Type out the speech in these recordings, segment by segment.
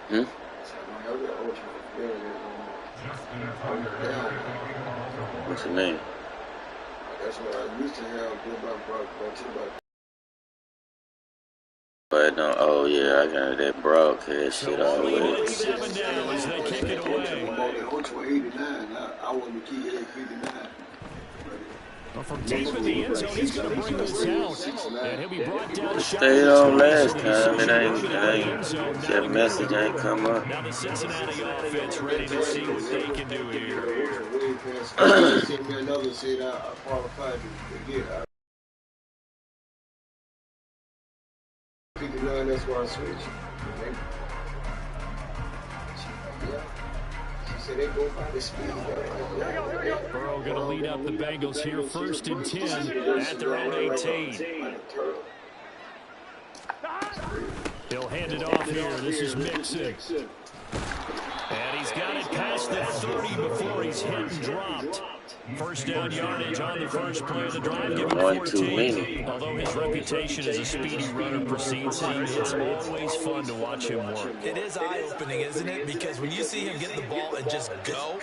Hmm? What's your name? That's what I used to have. But no, oh yeah, I got that broadcast shit already. 7 down as they kick it away. I want to keep 89. Well, from deep in the end zone, he's going to bring this out. And he'll be brought down. Stayed on last time. It ain't. That message ain't come up. Now the Cincinnati offense ready to see what they can do here. Send me another seat. I qualified to get out. 59, that's why I switched. She said they go by the speed. Burrow going to lead up the Bengals here, 1st and 10 at their own 18. He'll hand it off here. This is Mixon. And he's got it past the 30 before he's hit and dropped. First down yardage on the first play of the drive, given 14. Although his reputation as a speedy runner precedes him, it's always fun to watch him work. It is eye-opening, isn't it? Because when you see him get the ball and just go,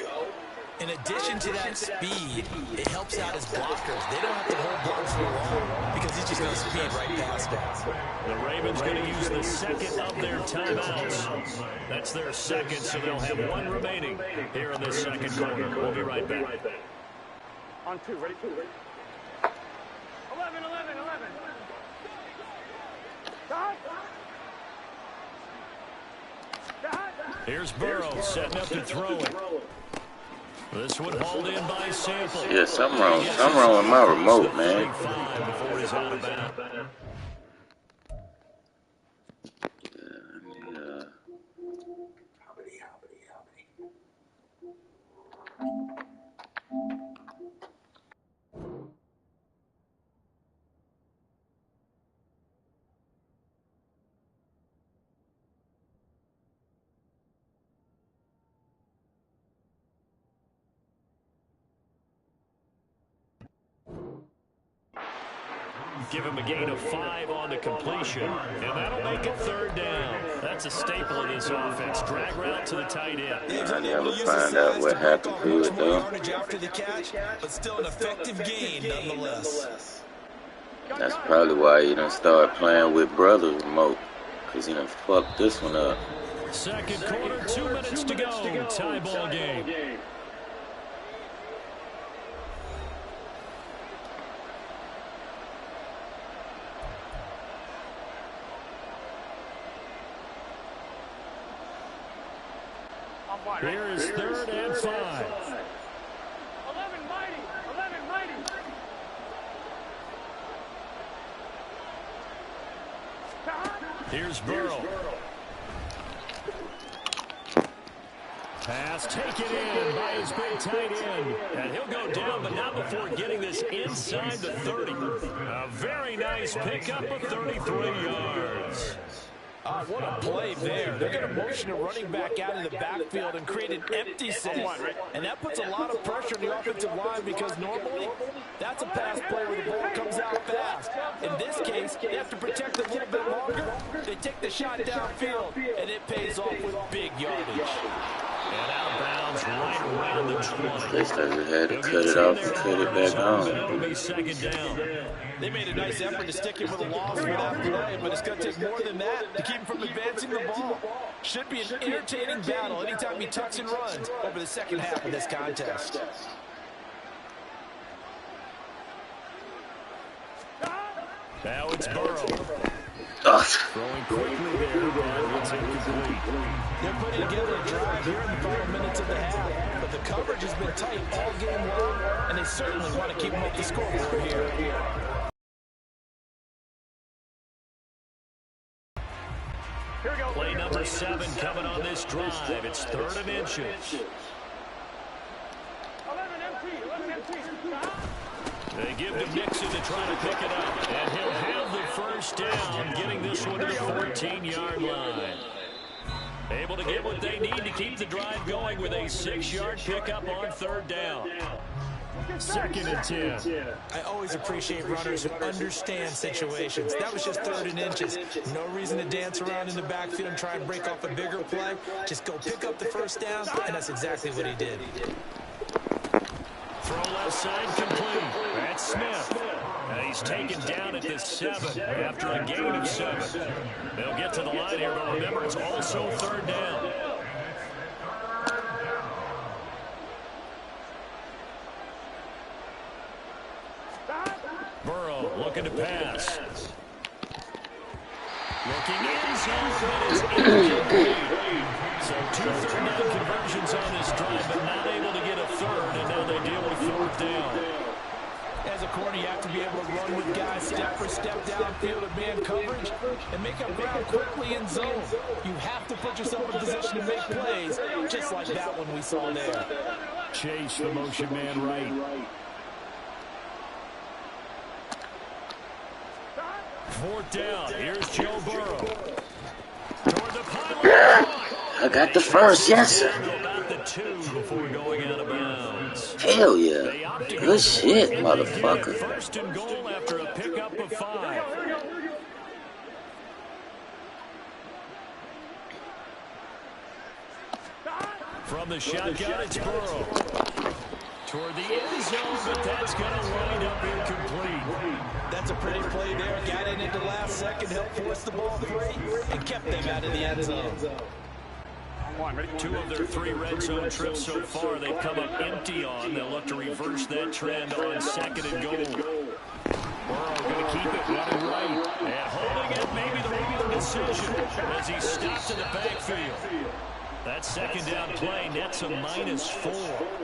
in addition to that speed, it helps out his blockers. They don't have to hold blocks for long because he's just going to speed right past them. The Ravens going to use the second of their timeouts. That's their second, so they'll have one remaining here in this second quarter. We'll be right back. On 2, ready? 11. Here's Burrow setting up to throw it. This one hauled in by Sample. Yeah, something wrong. Something wrong with my remote, man. Before he's out of bounds. Give him a gain of 5 on the completion, and that'll make it 3rd down. That's a staple of this offense. Drag route to the tight end. I never find out what happened to it, though. After the catch, but still an effective gain nonetheless. That's probably why you done start playing with brother's remote, because he done fucked this one up. Second quarter, 2 minutes to go. Tie ball game. Here is 3rd and 5. 11 mighty. Here's Burrow. Pass taken in by his big tight end. And he'll go down, but not before getting this inside the 30. A very nice pickup of 33 yards. What a play there. They're going to motion a running back out of the backfield and create an empty set. And that puts a lot of pressure on the offensive line because normally that's a pass play where the ball comes out fast. In this case, they have to protect it a little bit longer. They take the shot downfield, and it pays off with big yardage. And out of bounds right around the 20. They started had to cut it off and cut it back on. It'll be 2nd down. They made a nice effort to stick him with a loss for that play, but it's going to take more than that to keep him from advancing the ball. Should be an entertaining battle anytime he tucks and runs over the second half of this contest. Now it's Burrow. Throwing quickly there, but it's incomplete. They're putting together a drive here in the final minutes of the half, but the coverage has been tight all game long, and they certainly want to keep them up the scoreboard here. Play number 7 coming on this drive. It's 3rd and inches. 11 empty. They give to Mixon to try to pick it up. And he'll have the first down, getting this one to the 14-yard line. Able to get what they need to keep the drive going with a 6-yard pickup on 3rd down. Second and 10. I always appreciate runners who understand situations. That was just 3rd and inches. No reason to dance around in the backfield and try and break off a bigger play. Just go pick up the first down, and that's exactly what he did. Throw left side complete. That's Smith. And he's taken down at the 7 after a gain of 7. They'll get to the line here, but remember, it's also 3rd down. Burrow looking to pass. Looking in zone, but it's incomplete. So 2 third-down conversions on this drive, but not able to get a 3rd, and now they deal with 4th down. As a corner, you have to be able to run with guys step for step downfield of man coverage and make up ground quickly in zone. You have to put yourself in position to make plays, just like that one we saw there. Chase the motion man right. 4th down. Here's Joe Burrow. Toward the pylon. I got the first, yes. About the 2 before going out of bounds. Hell yeah. Good shit, motherfucker. 1st and goal after a pickup of 5. From the shotgun, it's Burrow. Toward the end zone, but that's going to wind up incomplete. That's a pretty play there. Got in at the last second, helped force the ball free, and kept them out of the end zone. 2 of their 3 red zone trips so far, they've come up empty on. They'll look to reverse that trend on 2nd and goal. Burrow going to keep it running right. And holding it, maybe the wrong decision as he stopped in the backfield. That 2nd down play nets a -4.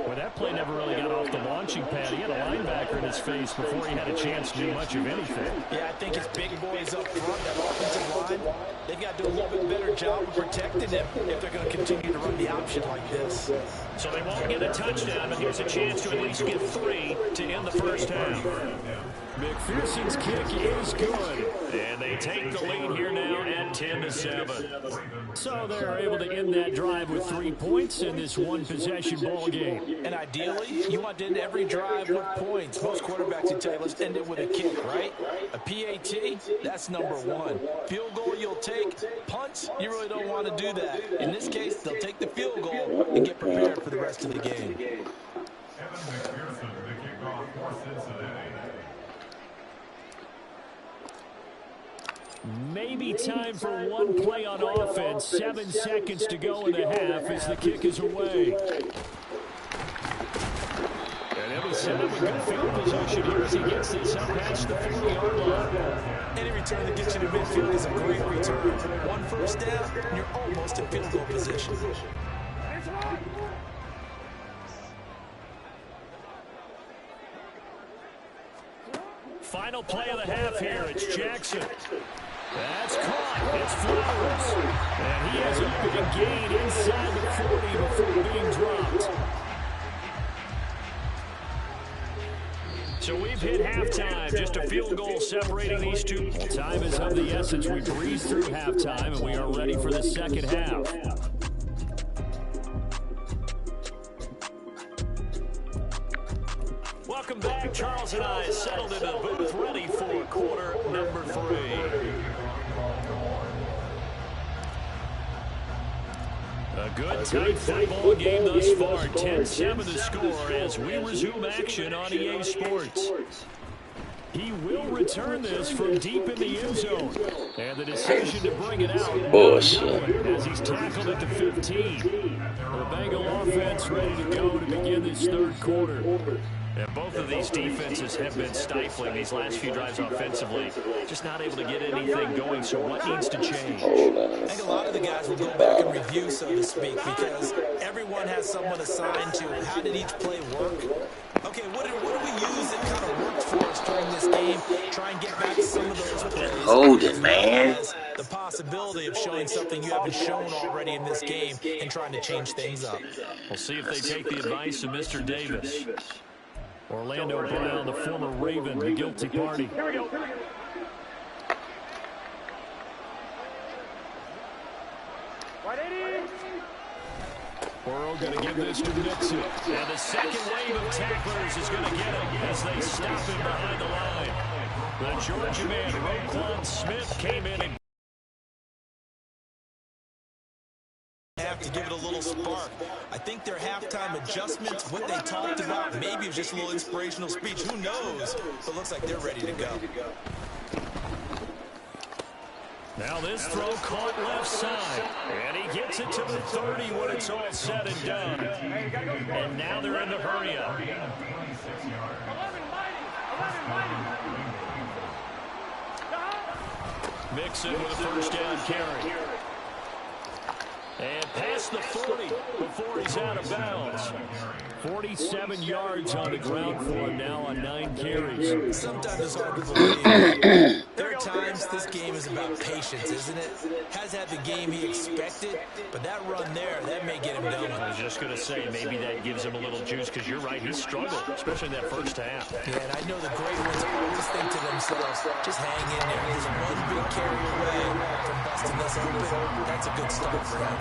Well, that play never really got off the launching pad. He had a linebacker in his face before he had a chance to do much of anything. Yeah, I think his big boys up front, that offensive line, they've got to do a little bit better job of protecting him if they're going to continue to run the option like this. So they won't get a touchdown, but here's a chance to at least get 3 to end the first half. McPherson's kick is good, and they take the lead here now at 10-7. So they're able to end that drive with 3 points in this one-possession ball game. And ideally, you want to end every drive with points. Most quarterbacks would tell you, let's end it with a kick, right? A PAT, that's #1. Field goal you'll take. Punts, you really don't want to do that. In this case, they'll take the field goal and get prepared for the rest of the game. Maybe time for one play on offense. 7 seconds to go in the half as the kick is away. And he'll be set up a good field position here as he gets this up past the 40-yard line. Any return that gets you to midfield is a great return. 1 first down, and you're almost in field goal position. Final play of the half here. It's Jackson. That's caught. It's Flowers. And he has a big gain inside the 40 before being dropped. So we've hit halftime. Just a field goal separating these two. Time is of the essence. We breeze through halftime, and we are ready for the second half. Welcome back. Charles and I settled into the booth, ready for quarter number 3. A good tight football game thus far. 10-7 the score as we resume action on EA Sports. He will return this from deep in the end zone. And the decision to bring it out as he's tackled at the 15. The Bengal offense ready to go to begin this third quarter. And both of these defenses have been stifling these last few drives offensively. Just not able to get anything going, so what needs to change? I think a lot of the guys will go back and review, so to speak, because everyone has someone assigned to how did each play work. Okay, what do we use that kind of worked for us during this game? Try and get back to some of those plays. Hold it, man. The possibility of showing something you haven't shown already in this game and trying to change things up. We'll see if they take the advice of Mr. Davis. Orlando Brown, the former Raven, the guilty party. Here we go. Right, 80. Burrow Burrow going to give this to Mixon. And the second wave of tacklers is going to get him as they stop him behind the line. The Georgia man, Roquan Smith, came in and have to give it a little spark. I think their halftime adjustments, what they talked about, maybe it was just a little inspirational speech. Who knows? But it looks like they're ready to go. now this throw caught left side. And he gets it to the 30 when it's all said and done. And now they're in the hurry up. 11 mighty. Mixon with a first down carry. And past the 40 before he's out of bounds. 47 yards on the ground for him now on 9 carries. Sometimes it's hard to believe. There are times this game is about patience, isn't it? Has had the game he expected, but that run there, that may get him going. I was just going to say, maybe that gives him a little juice, because you're right, he struggled, especially in that first half. Yeah, and I know the great ones always think to themselves, just hang in there. There's one big carry away from busting this open. That's a good start for him.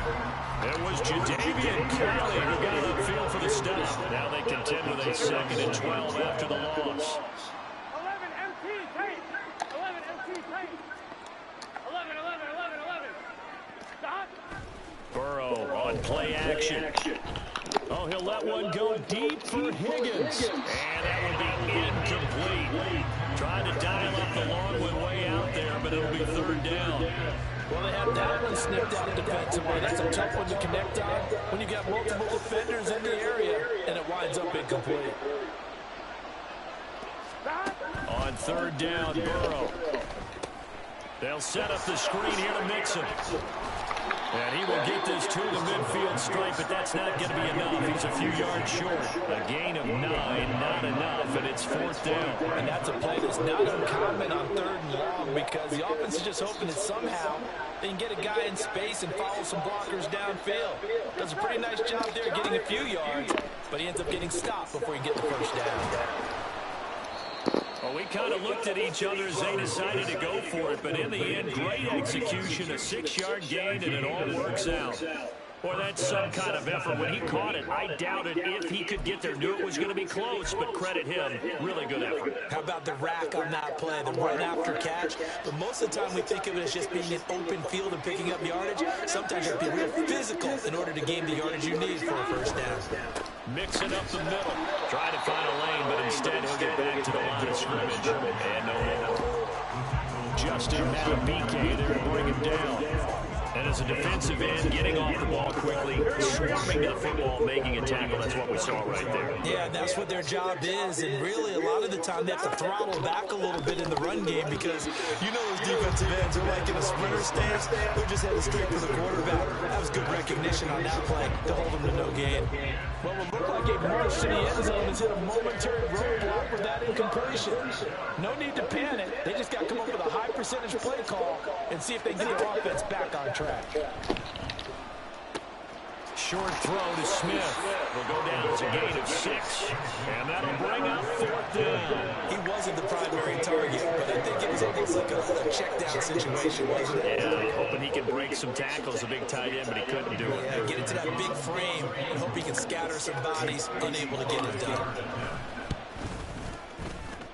It was Jadeveon Clowney who got upfield for the stop. Now they contend with a 2nd and 12 after the loss. 11 MT tape. 11 MT tape. 11. Stop. Burrow on play action. Oh, he'll let one go deep for Higgins. And that will be incomplete. Trying to dial up the long one way out there, but it'll be 3rd down. Well, they have that one snipped out defensively. That's a tough one to connect on when you've got multiple defenders in the area, and it winds up incomplete. On 3rd down, Burrow. They'll set up the screen here to Mixon. And he will get this to the midfield stripe, but that's not going to be enough. He's a few yards short. A gain of 9, not enough, and it's 4th down. And that's a play that's not uncommon on 3rd and long, because the offense is just hoping that somehow they can get a guy in space and follow some blockers downfield. Does a pretty nice job there getting a few yards, but he ends up getting stopped before he can get the first down. Well, we kind of looked at each other as they decided to go for it, but in the end, great execution, a 6-yard gain, and it all works out. Boy, that's some kind of effort. When he caught it, I doubted if he could get there. Knew it was going to be close, but credit him. Really good effort. How about the rack on that play, the run after catch? But most of the time we think of it as just being an open field and picking up yardage. Sometimes you have to be real physical in order to gain the yardage you need for a first down. Mixing up the middle. Trying to find a lane, but instead he'll get back to the line of scrimmage. And no more. Justin Matabike there to bring him down. And as a defensive end, getting off the ball quickly, swarming that football, making a tackle. That's what we saw right there. Yeah, that's what their job is. And really, a lot of the time, they have to throttle back a little bit in the run game, because you know those defensive ends are like in a sprinter stance. They're just headed straight for the quarterback. That was good recognition on that play to hold them to no gain. Well, it looked like a march to the end zone has hit a momentary roadblock with that incompletion. No need to panic. They just got to come up with a high percentage play call and see if they can get their offense back on track. Short throw to Smith. Will go down as a gain of 6. And that'll bring up 4th down. He wasn't the primary target, but I think it was almost like a check down situation, wasn't it? Yeah, hoping he can break some tackles, a big tight end, but he couldn't do it. Yeah, get into that big frame and hope he can scatter some bodies, unable to get it done.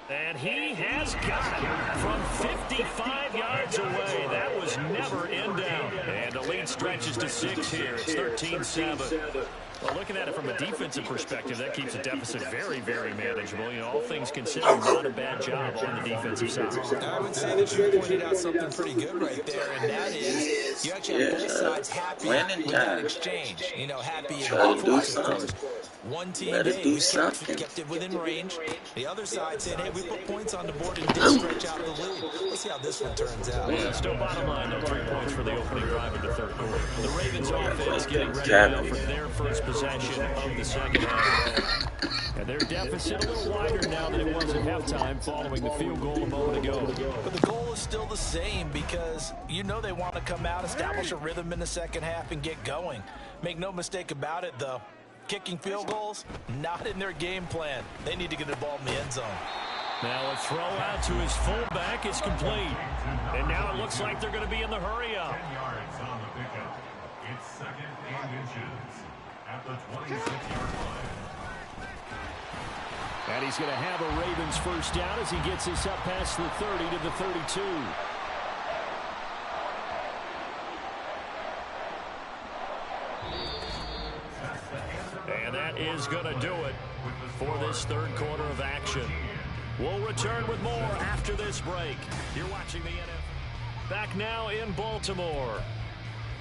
And he has got it from 55 yards away. That was never in doubt. And the lead stretches to 6 here. It's 13-7. Well, looking at it from a defensive perspective, that keeps the deficit very, very manageable. You know, all things considered, not a bad job on the defensive side. I would say that you pointed out something pretty good right there, and that is you actually have both sides happy with that exchange. You know, happy in both ways, of course. One team, hey, we kept it within range. The other side said, hey, we put points on the board and did stretch out the lead. Let's see how this one turns out. Yeah, still bottom line, though, 3 points for the opening drive of the 3rd quarter. The Ravens offense getting ready now for their first possession of the 2nd half. And their deficit a little wider now than it was at halftime following the field goal a moment ago. But the goal is still the same, because you know they want to come out, establish a rhythm in the 2nd half, and get going. Make no mistake about it, though. Kicking field goals, not in their game plan. They need to get the ball in the end zone. Now a throw out to his fullback is complete. And now it looks like they're going to be in the hurry up. And he's going to have a Ravens first down as he gets us up past the 30 to the 32. And that is going to do it for this third quarter of action. We'll return with more after this break. You're watching the NFL. Back now in Baltimore.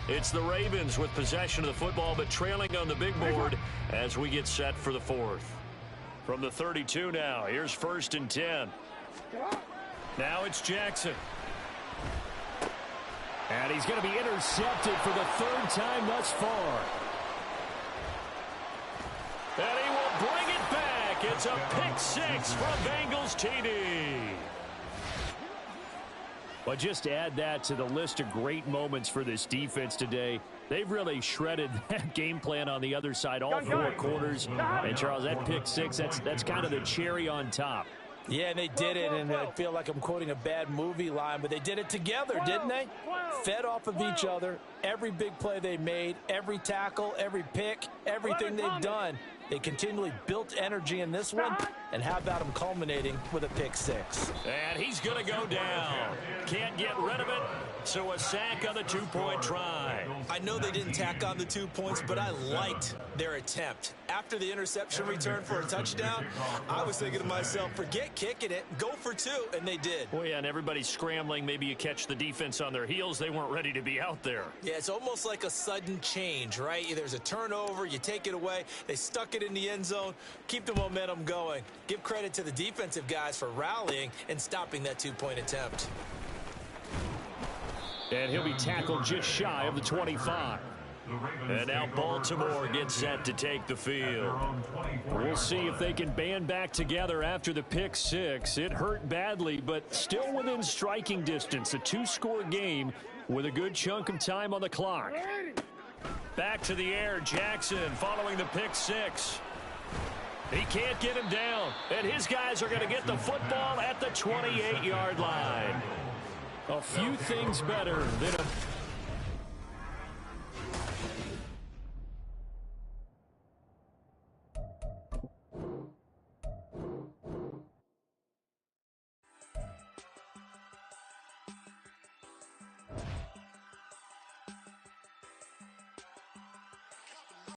It's the Ravens with possession of the football, but trailing on the big board as we get set for the fourth. From the 32 now, here's 1st and 10. Now it's Jackson. And he's going to be intercepted for the third time thus far. And he will bring it back. It's a pick six from Bengals TD. But just to add that to the list of great moments for this defense today, they've really shredded that game plan on the other side, all four quarters. And, Charles, that pick six, that's kind of the cherry on top. Yeah, and they did it, and I feel like I'm quoting a bad movie line, but they did it together, didn't they? Fed off of each other, every big play they made, every tackle, every pick, everything they've done. They continually built energy in this one, and how about them culminating with a pick six? And he's going to go down. Can't get rid of it, so a sack on the two-point try. I know they didn't tack on the 2 points, but I liked their attempt. After the interception return for a touchdown, I was thinking to myself, forget kicking it, go for two, and they did. Well, yeah, and everybody's scrambling. Maybe you catch the defense on their heels. They weren't ready to be out there. Yeah, it's almost like a sudden change, right? There's a turnover, you take it away, they stuck it in the end zone, keep the momentum going. Give credit to the defensive guys for rallying and stopping that 2-point attempt. And he'll be tackled just shy of the 25. And now Baltimore gets set to take the field. We'll see if they can band back together after the pick six. It hurt badly, but still within striking distance. A two-score game with a good chunk of time on the clock. Back to the air, Jackson following the pick six. He can't get him down, and his guys are going to get the football at the 28-yard line. A few things better than a